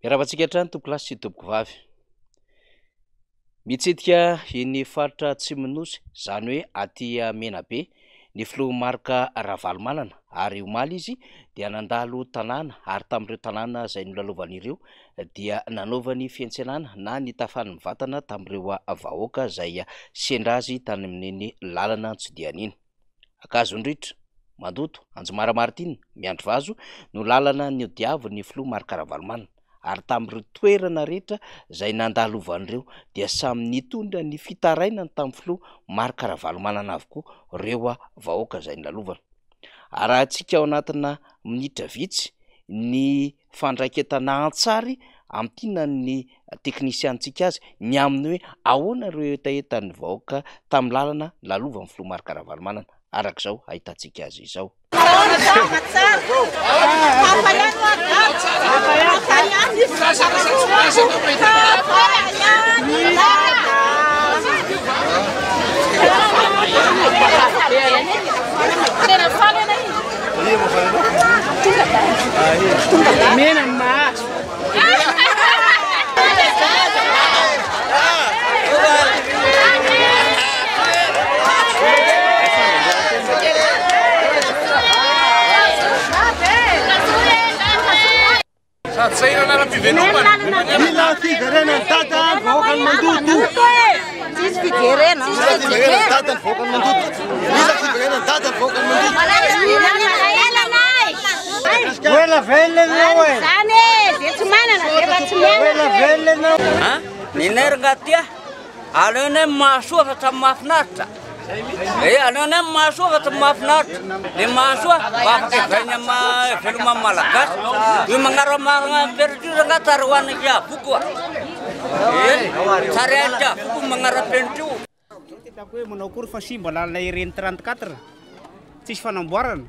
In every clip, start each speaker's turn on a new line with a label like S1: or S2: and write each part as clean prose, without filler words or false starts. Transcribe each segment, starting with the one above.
S1: Iaravantsika hatrany tompoko lasy sy tompoko vavy. Mitsidika eny faritra Tsimonosy, zany hoe aty Menabe, ny filoha Marc Ravalomanana, ary omaly izy dia nandalo tanàna, ary tamin'ireo tanàna izay nolalovan'ireo dia nanaovany fiantsenana na nitafan'ny vatana tamin'ireo vahoaka izay sendra azy tany amin'iny lalana Antsodiana iny. Akazondritra, Mandoto, Anjomaramartina, Miandrivazo no lalana niodiavy ny filoha Marc Ravalomanana. Ary tamin'ireo toerana rehetra izay nandalovan'ireo dia samy nitondra ny fitarainany tamin'ny filoha Marc Ravalomanana avokoa ireo vahoaka izay nalovana. Ary antsika ao anatina minitra vitsy ny fandraiketana an-tsary amin'ity ny teknisiantsika azy ny amin'ny hoe ahoana ireo etaetan'ny vahoaka tamin'ny lalana lalovan'ny filoha Marc Ravalomanana. Arak'izao ahitantsika azy izao.
S2: Satsairanana mpivenopana.
S3: Mila fiverena tata vahoaka Mandoto.
S4: Tsisy fiverena.
S3: Mila fiverena tata vahoaka Mandoto. Mila fiverena tata vahoaka Mandoto. Wela velena we.
S4: Zany vetsy manana dia tsy manana.
S3: Wela velena.
S5: Ha? Ny nergatia. Alone masoa fa tsy mahafinaritra. Alone masoa fa tsy mahafinaritra. Ny masoa afaka ivaina veloma malagasy. Io magnaramarana perdure ngatary hoan'ny avokoa. Tsara aja avokoa magnara-penitro.
S6: Hitako hoe manao akory fa simba lalana ireny 34 tsisy fanamboarana.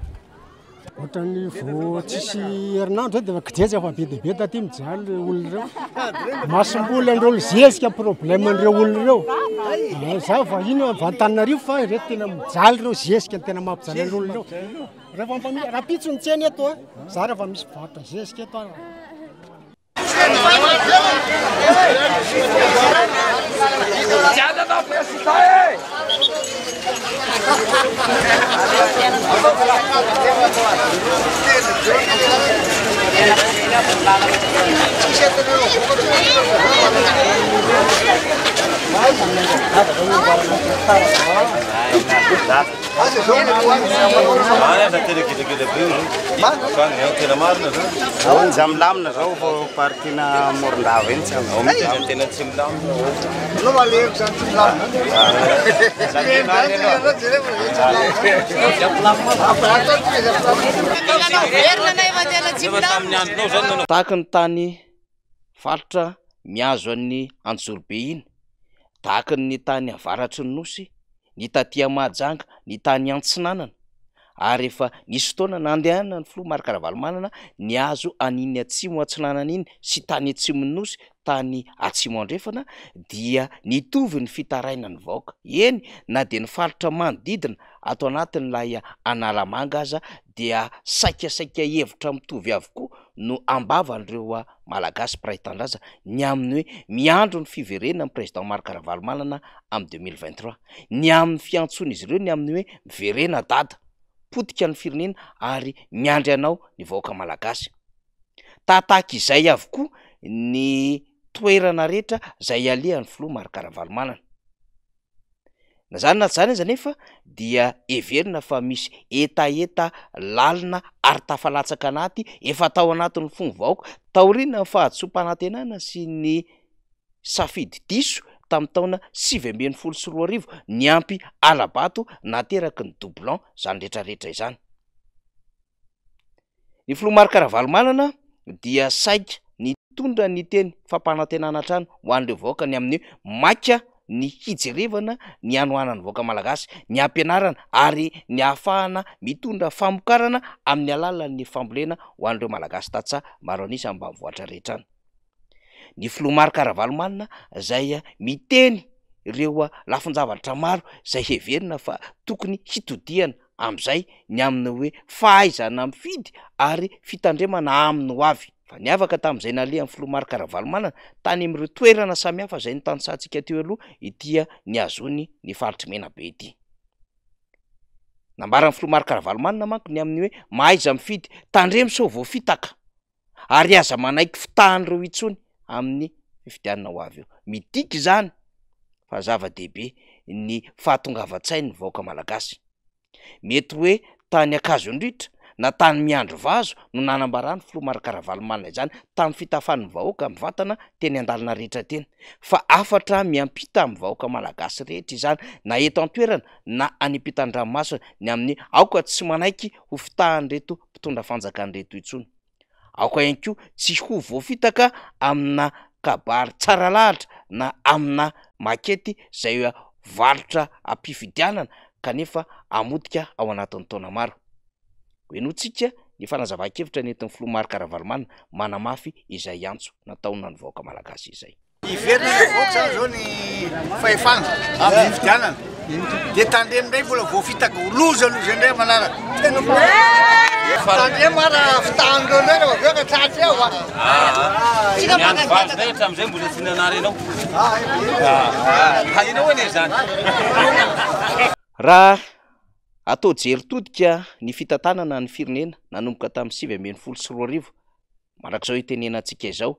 S7: Ohatrany vao tsisy herinandro dia kijery fa be dia be taty mijaly olona ireo. Masomboly andreo zezika probleman'ireo olona ireo. Za fa ino Antananarivo fa ireto tena mijaly ireo zezika tena mampijaly andreo olona ireo. Rehefa rapitso ny tsena eto za rehefa misy vata zezika eto.
S3: Jamlamna zao vao partina Morondava eny tsy amin'ny tena tsy milamina.
S1: Tahaka ny tany faritra miazo an'ny Antsorobe iny, tahaka ny tany avaratry ny Nosy, ny taty Mahajanga, ny tany Antsinanana. Ary efa nisy fotoana nandehana ny filoha Marc Ravalomanana ny azo an'iny atsimo Antsinanana iny sy tany atsimo Nosy, tany atsimo Andrefana dia nitovy ny fitaraina ny vahoaka. Eny na dia ny faritra manodidina ato anatin'ilay Analamanga aza dia saikasaika hevitra mitovy avokoa no ambavan'ireo malagasy mpiray tanindrazana ny amin'ny hoe miandro ny fiverenana ny président Marc Ravalomanana amin'ny 2023, ny amin'ny fiantsona izy ireo ny amin'ny hoe miverena dada, potika ny firenena ary miandry anao ny vahoaka malagasy. Tahaka izay avokoa ny toerana rehetra izay alehan'ny filoha Marc Ravalomanana. Na zany na tsy zany aza nefa dia heverina fa misy etaeta lalina ary tafalatsaka anaty efa tao anatin'ny fomba vahoaka taoriana ny fahatsom-panantenana sy ny safidy diso tamin'ny taona 2014 ny ampy Alabato nateraky ny doublon zany rehetrarehetra izany. Ny filoha Marc Ravalomanana dia saika nitondra ny teny fampanantenana trano ho an'ireo vahoaka ny amin'ny maika ny hijerevana ny anohanan'ny vahoaka malagasy, ny ampianarana ary ny ahafahana mitondra famokarana amin'ny alalan'ny fambolena ho an'ireo malagasy tatsa maro anisa ambanivohitra rehetra any. Ny filoha Marc Ravalomanana izay miteny ireo lafinjavatra maro izay heverina fa tokony hitodiana amin'izay ny amin'ny hoe fahaizana mifidy ary fitandremana amin'ny ho avy. fa niavaka tamin'izay nalehan'ny Filomarka Ravalomanana tany amin'ireo toerana samihafa izay nitantsahantsika teo aloha ity ny azony ny faritry Menabe ity. Nambaran'ny Filomarka Ravalomanana manko ny amin'ny hoe mahaiza mifidy tandremo sao voafitaka ary aza manaiky fitahan'ireo intsony amin'ny fifidianana ho avy eo. Midika izany fa zava-dehibe ny fahatongavan-tsain'ny vahoaka malagasy. Mety hoe tany Akazondritra na tany Miandro Vazo no nanambarany Filomarka Ravalomanana izany tamin'ny fitafan'ny vahoaka amin'ny vatana teny an-dalana rehetra teny, fa afatra miampita amin'ny vahoaka malagasy rehetra izany na eto an-toerana na any ampitan-dranomasina ny amin'ny aoka tsy manaiky ho fitahan'ireto mpitondra fanjakan'ireto intsony. Aoka ihany koa tsy ho voafitaka amina kabary tsara lahatra na amina makety izay varotra ampifidianana kanefa amodika ao anatin'ny taona maro. Hoenotsika ny fanazava-kevitra nentin'ny Filomarka Ravalomanana manamafy izay antso nataona ny vahoaka malagasy izay.
S8: Iverina ny vahoaka zany zao ny fahefana amin'ny fifidianana dia tandremo indray mbola voafitaka ho loza indray manaraka. Tandremo ara fitahandreo indray rehefa aveo ka tratsy eo a.
S5: Miandro Vazo rehetra amin'izay mbola tsy nanara hainao anie zany.
S1: Raha atao jery todika ny fitantanana ny firenena nanomboka tamin'ny 1994 mandrakizao itenenantsika izao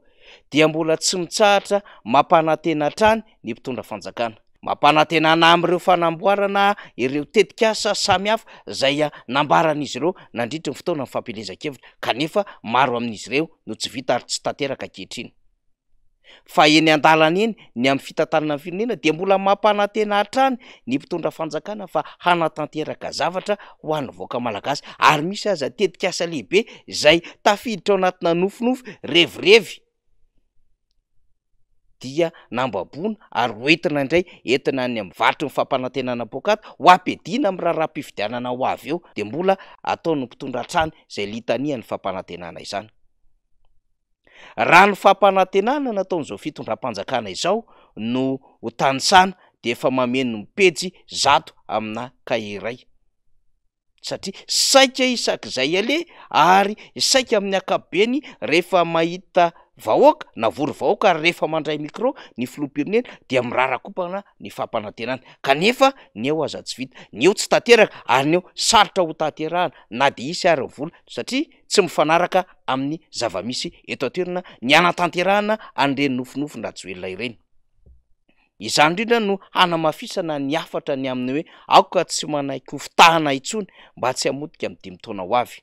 S1: dia mbola tsy mitsahatra mampanantena hatrany ny mpitondra fanjakana, mampanantenana amin'ireo fanamboarana ireo tetikasa samihafa izay nambaran'izy ireo nandritra ny fotoana ny fampielezan-kevitra kanefa maro amin'izy ireo no tsy vita ary tsy tanteraka ankehitriny. Fa eny an-dalana eny ny amin'ny fitantanana ny firenena dia mbola mampanantena hatrany ny mpitondra fanjakana fa hanatanteraka zavatra ho an'ny vahoaka malagasy ary misy aza tetikasa lehibe izay tafiditra ao anatina nofinofy revirevy dia nambabona ary hoentina indray entina ny mivarotry ny fampanantenana pôkata ho ampediana amin'ny raharaham-pifidianana ho avy eo dia mbola ataony mpitondra hatrany izay litania ny fampanantenana izany. Raha ny fampanantenana nataon'izao fitondram-panjakana izao no ho tanisana dia efa mameno ny pejy 100 amina kahie iray satria saika isak'izay aleha ary saika amin'ny ankapobeny rehefa mahita vahoaka na vory vahoaka ary rehefa mandray micro ny filoham-pirenena dia mirarakopana ny fampanantenana kanefa ny eo aza tsy vita, ny eo tsy tanteraka ary ny eo sarotra ho tanterahana na dia isy ary vola satria tsy mifanaraka amin'ny zavamisy eto an-toerana ny anatanterahana an'ireny nofinofin-dratsy ireny. Izany indrindra no hanamafisana ny afatra ny amin'ny hoe aoka tsy manaiky ho fitahana intsony mba tsy hamotika amin'ny 5 taona ho avy.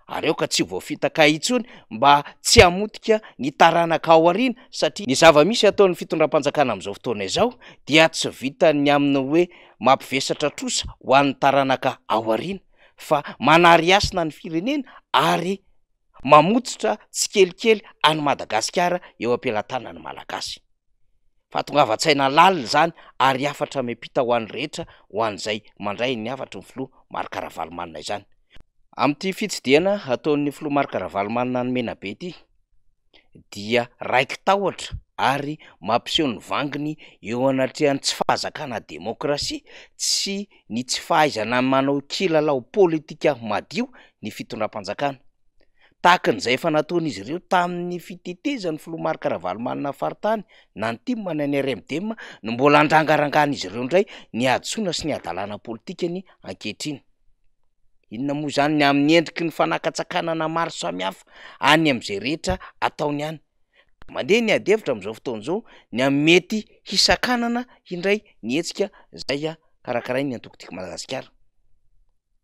S1: Ary aoka tsy voafitaka intsony mba tsy hamotika ny taranaka ao aoriana satria ny zavamisy ataon'ny fitondram-panjakana amin'izao fotoana izao dia tsy vita ny amin'ny hoe mampivesatra trosa ho an'ny taranaka ao aoriana fa manariasina ny firenena ary mamotsitra tsikelikely any Madagasikara eo am-pelantanany malagasy. Fahatongavan-tsaina lalina zany ary afatra miampita ho an'ny rehetra ho an'izay mandray ny afatry ny Filomarka Ravalomanana izany. Amin'ity fitsidiana ataon'ny Filomarka Ravalomanana ny Menabe ity dia raiky tahotra ary mampiseho ny vanginy eo anatrehan'ny tsy fahazakana demokrasia sy ny tsy fahaizana manao kilalao politika madio ny fitondram-panjakana. Tahakan'izay efa nataon'izy ireo tamin'ny fitetezan'ny Filomarka Ravalomanana faritany na ny tima na ny RMDM no mbola andrangarangan'izy ireo indray ny adsoana sy ny adalana politikany ankehitriny. Inona moa zany ny amin'ny endriky ny fanakatsakanana maro samihafa any amin'izay rehetra ataony ihany. Mandeha ny adevitra amin'izao fotoana izao ny amin'ny mety hisakanana indray ny hetsika izay karakarainy ny antoko tiako Madagasikara.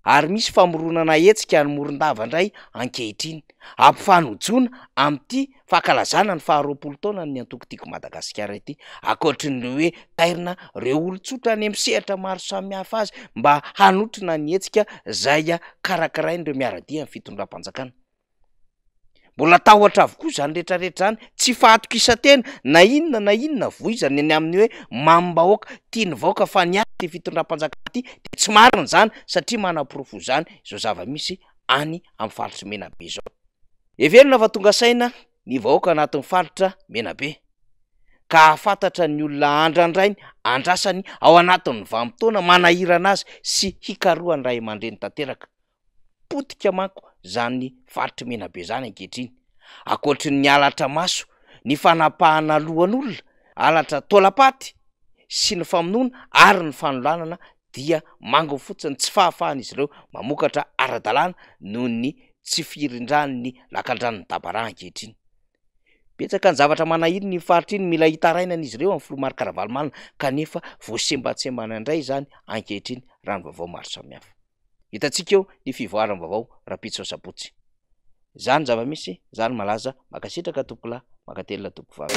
S1: Ary misy famoronana hetsika any Morondava indray ankehitriny ampifanojoana amin'ity fankalazana ny 20 taona ny antoko tiako Madagasikara ity ankoatrin'ireo hoe tairina ireo olon-tsotra any amin'ny sehatra maro samihafa azy mba hanotrina ny hetsika izay karakarain'ireo miaradia amin'ny fitondram-panjakana. Mbola tahotra avokoa zany rehetrarehetra zany tsy fahatokisa-tena na inona voizany eny amin'ny hoe mamim-bahoaka tiany vahoaka fa niady ty fitondram-panjakana ity dia tsy marina zany satria manam-pirofo zany izao zava-misy any amin'ny faritry Menabe izao. Heverina fa tonga saina ny vahoaka anatin'ny faritra Menabe ka afantatra ny olona andrandrainy andrasany ao anatin'ny vanim-potoana manahirana azy sy hikarohany ray aman-dreny tanteraka. Potika manko zany faritry Menabe zany ankehitriny Akoatry ny alatra maso, ny fanapahana lohan'olona, alatra tolapaty sy ny famonoana ary ny fanolanana dia mango fotsiny tsy fahafahan'izy ireo mamokatra ara-dalàna noho ny tsy firindran'ny lakandran'ny dabara ankehitriny. Betsaka ny zavatra manahiriny ny faritra iny mila hitarainan'izy ireo amin'ny filoha Marc-Ravalomanana kanefa voasembatsembana indray zany ankehitriny raha ny vaovao maro samihafa. Hitantsika eo ny fivoarany vaovao Rapitso Sabotsy. Zany zava-misy, zany malaza, makasitraka tompolahy, makatelina tompovavy.